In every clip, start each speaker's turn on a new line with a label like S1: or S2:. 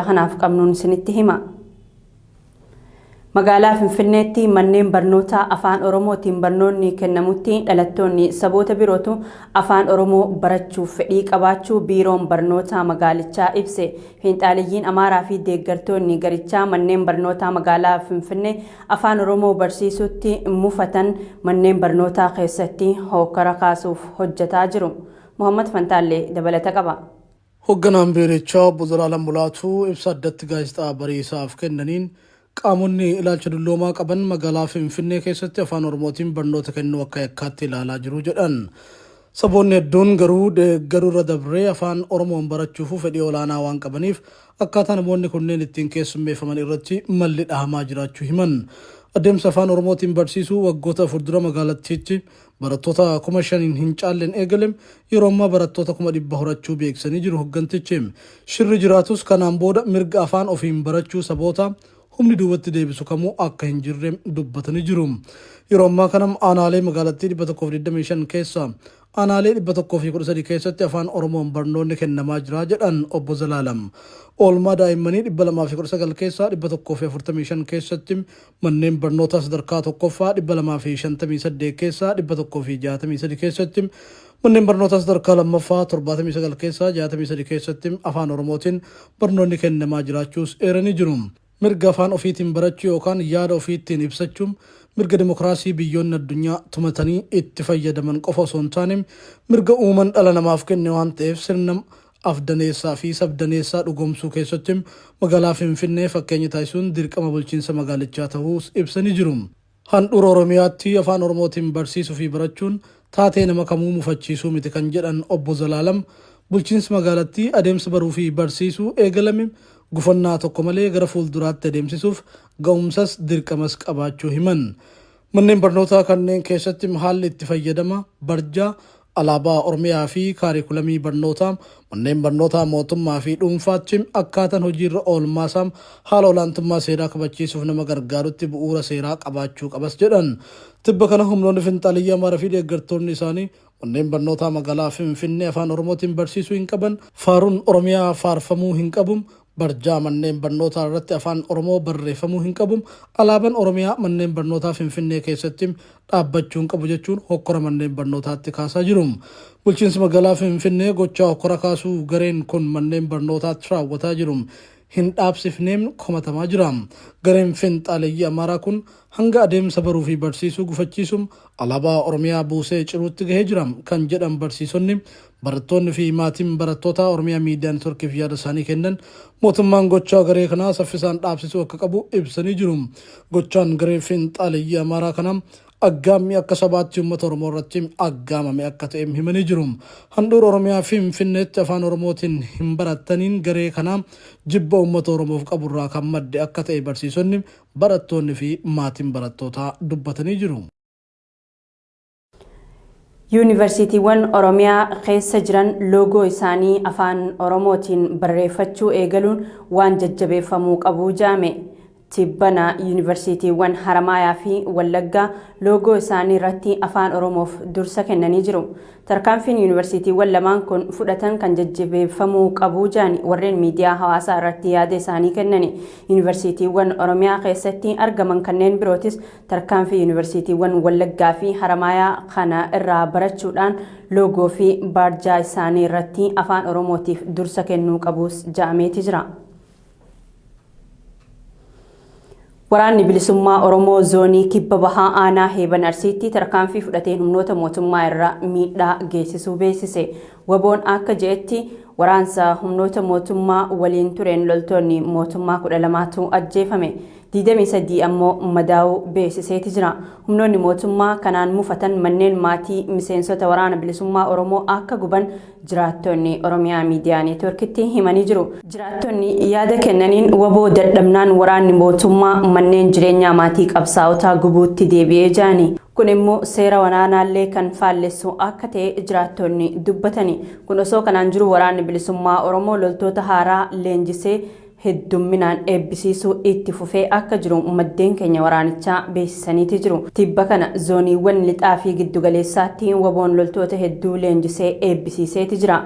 S1: Kanaaf qabnuun isinitti hima. Magaalaa Finfinneetti manneen barnootaa afaan Oromootiin barnoonni kennamutti dhalattoonni saboota birootu afaan Oromoo barachuuf fedhii qabaachuu biiroon barnootaa magaalichaa ibse. Xiinxaaliyiin Amaaraa fi deeggartoonni garichaa manneen barnootaa magaalaa Finfinnee afaan Oromoo barsiisutti mufatan manneen barnootaa keessatti hokkara kaasuuf hojjetaa jiru. Muhammad Fantaallee dabalata qaba.
S2: Hoogganaan biirichaa Obbo Zalaalam Mulaatuu ibsa addatti gaazexaa bariisaaf kennaniin qaamonni ilaalcha dulloomaa qaban magaalaa Finfinnee keessatti afaan Oromootiin barnoota kennuu akka yakkaatti ilaalaa jiru jedhan. Saboonni hedduun garuu deeggaruu dabree afaan Oromoon barachuuf fedhii olaanaa waan qabaniif akkaataa namoonni kunneen ittiin keessummeeffaman irratti malli dhahamaa jiraachuu himan. Adeemsa afaan Oromootiin barsiisuu waggoota fuuldura magaalattiitti barattoota 5,000 hin caalleen eegalame yeroo ammaa barattoota 100,000 horachuu beeksanii jiru hooggantichi. Shirri jiraatus kanaan booda mirga afaan ofiin barachuu saboota humni duubatti deebisu kamuu akka hin jirre dubbatanii jiru. Yeroo ammaa kana aanaalee magaalattii 125 keessa aanaalee 113 keessatti afaan Oromoon barnoonni kennamaa jira jedhan Obbo Zalaalam. Oolmaa daa'immanii 219 keessaa 145 keessatti manneen barnootaa sadarkaa tokkoffaa 258 keessaa 163 keessatti manneen barnootaa sadarkaa lammaffaa 79 keessaa 63 keessatti afaan Oromootiin barnoonni kennamaa jiraachuus eeranii jiru. Mirga afaan ofiitiin barachuu yookaan yaada ofiitiin ibsachuun mirga dimokiraasii biyyoonni addunyaa tumatanii itti fayyadaman qofa osoo hin taane mirga uuman dhala namaaf kenne waan ta'eef sirna afdaneessaa fi sabdaneessaa dhugoomsuu keessatti magaalaa Finfinnee fakkeenya taasisuun dirqama bulchiinsa magaalichaa ta'uus ibsanii jiru. Handhuura Oromiyaatti afaan Oromootiin barsiisuu fi barachuun taatee nama kamuu mufachiisuu miti kan jedhan Obbo Zalaalam bulchiinsi magaalattii adeemsa baruu fi barsiisuu eegalame gufannaa tokko malee gara fuulduraatti adeemsisuuf ga'umsas dirqamas qabaachuu himan. Manneen barnootaa kanneen keessatti haalli itti fayyadama barjaa alaabaa Oromiyaa fi kaarikulamii barnootaa manneen barnootaa mootummaa fi dhuunfaatti akkaataan hojiirra oolmaasaa haala olaantummaa seeraa kabachiisuuf nama gargaarutti bu'uura seeraa qabaachuu qabas jedhan. Tibba kana humnoonni finxaaliyyaa Amaaraa fi deeggartoonni isaanii manneen barnootaa magaalaa Finfinnee afaan Oromootiin barsiisuu hin qaban, faaruun Oromiyaa faarfamuu hin qabu, barjaa manneen barnootaa irratti afaan Oromoo barreeffamuu hin qabu, alaabaan Oromiyaa manneen barnootaa Finfinnee keessatti dhaabbachuu hin qabu jechuun hokkora manneen barnootaatti kaasaa jiru. Bulchiinsi magaalaa Finfinnee gochaa hokkora kaasuu gareen kun manneen barnootaatti raawwataa jiru hin dhaabsifneem komatamaa jira. Gareen finxaaleyyii Amaaraa kun hanga adeemsa baruu fi barsiisuu gufachiisuun alaabaa Oromiyaa buusee ciruutti gahee jira kan jedhan barsiisonni barattoonni fi maatiin barattoota Oromiyaa miidiyaa neetworkiif yaada isaanii kennan mootummaan gochaa garee kanaa saffisaan dhaabsisuu akka qabu ibsanii jiru. Gochaan garee finxaaleyyii Amaaraa kana aggaammi akka sabaatti uummata Oromoo irratti aggaamame akka ta'e himanii jiru. Handhuura Oromiyaa Finfinneetti afaan Oromootiin hin barattaniin garee kanaa jibba uummata Oromoof qaburraa kan madde akka ta'e barsiisonni barattoonni fi maatiin barattootaa dubbatanii jiru.
S1: Yuunivarsiitiiwwan Oromiyaa keessa jiran loogoo isaanii afaan Oromootiin barreeffachuu eegaluun waan jajjabeeffamuu qabu jaame. Tibbana yuunivarsiitiiwwan Haramaayaa fi Wallaggaa loogoo isaanii irratti afaan Oromoof dursa kennanii jiru. Tarkaanfiin yuunivarsiitiiwwan lamaan kun fudhatan kan jajjabeeffamuu qabu jaani warreen miidiyaa hawaasaa irratti yaada isaanii kennani. Yuunivarsiitiiwwan Oromiyaa keessatti argaman kanneen birootis tarkaanfii yuunivarsiitiiwwan Wallaggaa fi Haramaayaa kana irraa barachuudhaan loogoo fi barjaa isaanii irratti afaan Oromootiif dursa kennuu qabus jaameeti jira. Waraanni bilisummaa Oromoo zoonii kibba bahaa aanaa Heeban Arsiitti tarkaanfii fudhateen humnoota mootummaa irraa miidhaa geessisuu beeksise. Waboon akka je'etti waraansa humnoota mootummaa waliin tureen loltoonni mootummaa 12tu ajjeefame. 23 ammoo madaa'uu beeksiseeti jira. Humnoonni mootummaa kanaan mufatan manneen maatii miseensota waraana bilisummaa Oromoo akka guban jiraattonni Oromiyaa miidiyaa neetworkitti himanii jiru. Jiraattonni yaada kennaniin waboo dadhabnaan waraanni mootummaa manneen jireenyaa maatii qabsaa'otaa gubuutti deebi'ee jaani. Kun immoo seera waraanaallee kan faallessu akka ta'e jiraattonni dubbatani. Kun osoo kanaan jiru waraanni bilisummaa Oromoo loltoota haaraa leenjisee heddumminaan eebbisiisuu itti fufee akka jiru maddeen keenya waraanichaa beeksisaniiti jiru. Tibba kana zooniiwwan lixaa fi giddugaleessaatti waboon loltoota hedduu leenjisee eebbisiiseeti jira.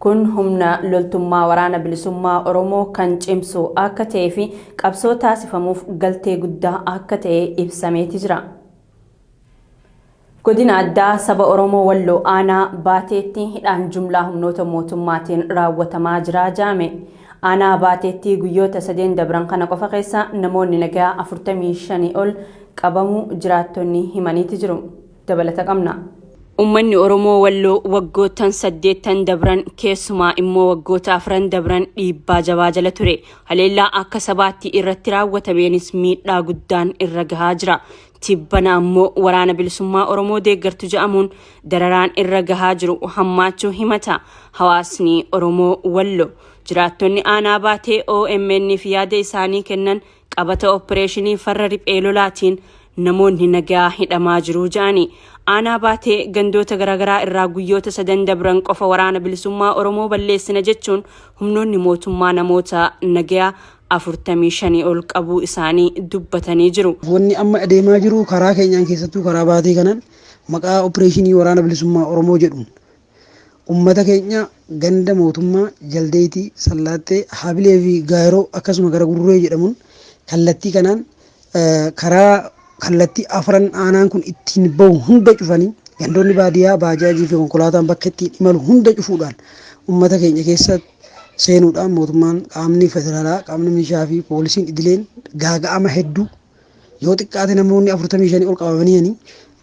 S1: kun humna loltummaa waraana bilisummaa Oromoo kan cimsu akka ta'ee fi qabsoo taasifamuuf galtee guddaa akka ta'e ibsameeti jira. Godina addaa saba Oromoo Walloo Aanaa Baateetti hidhaan jumlaa humnoota mootummaatiin raawwatamaa jira jedhame. Aanaa Baateetti guyyoota 3 dabran kana qofa keessa namoonni nagaa 45 ol qabamuu jiraattonni himaniiti jiru. Dabalata qabna. Uummanni Oromoo Walloo waggoottan 8 dabran keessumaa immoo waggoota 4 dabran dhiibbaa jabaa jala ture. Haleellaa akka sabaatti irratti raawwatameenis miidhaa guddaan irra gahaa jira. Tibbana ammoo waraana bilisummaa Oromoo deeggartu jedhamuun dararaan irra gahaa jiru hammaachuu himata. Hawaasni Oromoo Walloo jiraattonni Aanaa Baatee OMN'f yaada isaanii kennan qabata opereeshinii farra riphee lolaatiin namoonni nagaa hidhamaa jiru jedhani. Aanaa Baatee gandoota garaagaraa irraa guyyoota 3 dabran qofa waraana bilisummaa Oromoo balleessina jechuun humnoonni mootummaa namoota nagaa 45 ol qabuu isaanii dubbatanii jiru.
S3: Wanni amma adeemaa jiru karaa keenyaan keessattuu karaa Baatee kanaan maqaa opereeshinii waraana bilisummaa Oromoo jedhuun ummata keenya ganda mootummaa Jaldeetii, Sallaattee, Habilee fi Gaayiroo akkasuma gara Gurree jedhamuun kallattii kanaan karaa kallattii afran aanaan kun ittiin bahu hunda cufanii gandoonni baadiyyaa baajaajii fi konkolaataan bakka ittiin imalu hunda cufuudhaan ummata keenya keessa seenuudhaan mootummaan qaamni federaalaa qaamni milishaa fi poolisiin idileen gaaga'ama hedduu yoo xiqqaate namoonni 45 ol qabamanii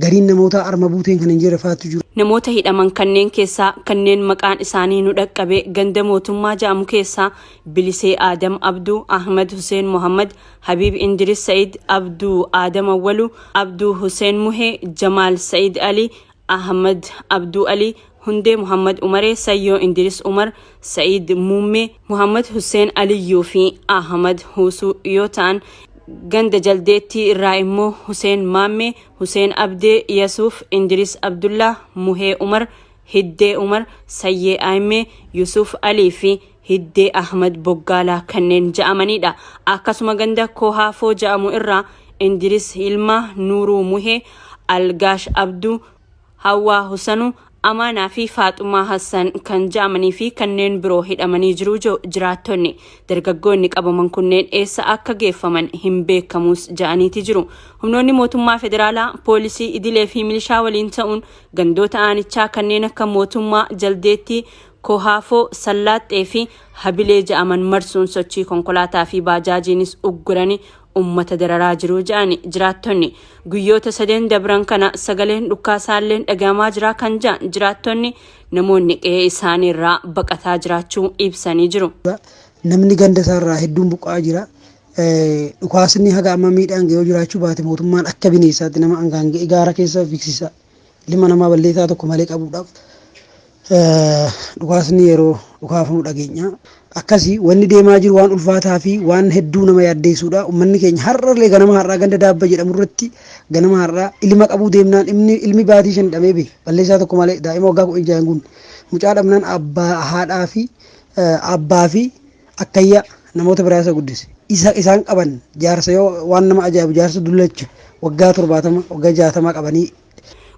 S3: gariin namoota arma buuteen kan hin jirre faatu jiru.
S1: Namoota hidhaman kanneen keessaa kanneen maqaan isaanii nu dhaqqabe ganda mootummaa jedhamu keessaa Bilisee Adam Abduu, Ahmed Hussein Muhammad, Habib Indiris Said, Abduu Adam Awwalu, Abduu Hussein Muhee, Jamaal Said Ali, Ahmed Abduu Ali, Hundee Muhammad Umaree, Sayyoo Indiris Umar, Said Muummee, Muhammad Hussein Aliyyuu fi Ahmed Husuu yoo ta'an ganda Jaldeetti irraa immoo Hussein Maammee, Hussein Abdee Yasuuf, Indiris Abdullah, Muhee Umar, Hiddee Umar, Sayyee Aimee, Yusuf Ali fi Hiddee Ahmed Boggaalaa kanneen ja'amanidha. Akkasuma ganda Kohaafoo ja'amu irraa Indiris Ilma Nuuruu Muhee, Algaash Abduu, Hawwaa Husanuu, Amaanaa fi Faaxumaa Hassan kan ja'amanii fi kanneen biroo hidhamanii jiru jiraattonni. Dargaggoonni qabaman kunneen eessa akka geeffaman hin beekamus ja'aniiti jiru. Humnoonni mootummaa federaalaa, poolisii idilee fi milishaa waliin ta'uun gandoota aanichaa kanneen akka mootummaa Jaldeetti, Kohaafoo, Sallaaxxee fi Habilee ja'aman marsuun sochii konkolaataa fi baajaajiinis ugguranii ummata dararaa jiru ja'ani jiraattonni. Guyyoota 3 dabran kana sagaleen dhukaasaalleen dhagahamaa jira kan ja'an jiraattonni namoonni qe'ee isaanii irraa baqataa jiraachuu ibsanii jiru.
S3: Namni ganda isaarraa hedduun buqqa'aa jira. Dhukaasni haga amma miidhaan ga'ee jiraachuu baate mootummaan akka bineensaatti nama hangaan ga'e gaara keessa fiksisa. Ilma namaa balleessaa tokko malee qabuudhaaf dhukaasni yeroo dhukaafamu dhageenya. Akkasii wanni deemaa jiru waan ulfaataa fi waan hedduu nama yaaddeessuudha. Uummanni keenya har'allee ganama har'aa ganda daabba jedhamu irratti ganama har'aa ilma qabuu deemnaan ilmi baatii 5 dhabee be balleessaa tokko malee daa'ima waggaa 16 kun mucaa dhabnaan haadhaa fi abbaa fi akkayyaa namoota biraa isa guddise. Isaan qaban jaarsa yoo waan nama ajaa'ibu jaarsa dullacha waggaa 70 waggaa 60 qabanii.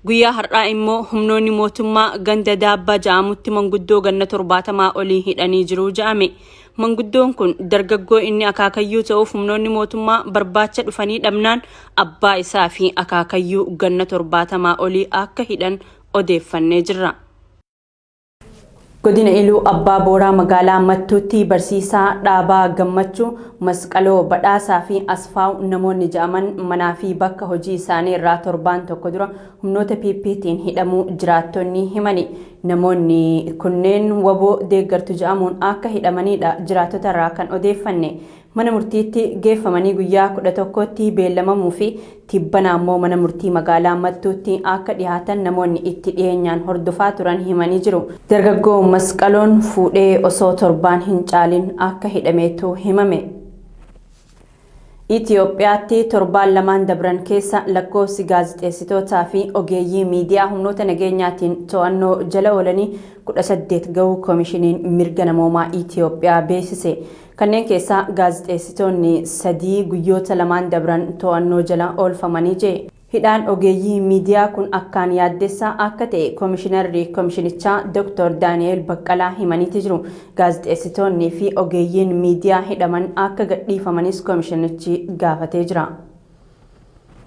S1: Guyyaa har'aa immoo humnoonni mootummaa ganda daabba ja'amutti manguddoo ganna 70 olii hidhanii jiru ja'ame. Manguddoon kun dargaggoo inni akaakayyuu ta'uuf humnoonni mootummaa barbaacha dhufanii dhabnaan abbaa isaa fi akaakayyuu ganna 70 olii akka hidhan odeeffannee jirra. Godina Iluu Abbaa Booraa magaalaa Mattuutti barsiisaa Dhaabaa Gammachuu, Masqaloo Badhaasaa fi Asfaaw namoonni ja'aman manaa fi bakka hojii isaanii irraa torbaan tokko dura humnoota PP'tiin hidhamuu jiraattonni himani. Namoonni kunneen waboo deeggartu ja'amuun akka hidhamanidha jiraattota irraa kan odeeffanne. Mana murtiitti geeffamanii guyyaa 11tti beellamamuu fi tibbana ammoo mana murtii magaalaa Mattuutti akka dhiyaatan namoonni itti dhiyeenyaan hordofaa turan himanii jiru. Dargaggoo Masqaloon fuudhee osoo torbaan hin caalin akka hidhameetu himame. Itoophiyaatti torbaan lamaan dabran keessa lakkoofsi gaazexeessitootaa fi ogeeyyii miidiyaa humnoota nageenyaatiin to'annoo jala oolanii 18 ga'uu koomishiniin mirga namoomaa Itoophiyaa beeksise. Kanneen keessaa gaazexeessitoonni 3 guyyoota lamaan dabran to'annoo jala oolfamanii jiru. Hidhaan ogeeyyii miidiyaa kun akkaan yaaddessaa akka ta'e Koomishinarri Koomishinichaa Dr. Daani'eel Baqqalaa himaniiti jiru. Gaazexeessitoonnii fi ogeeyyiin miidiyaa hidhaman akka gadhiifamanis Koomishinichi gaafatee jira.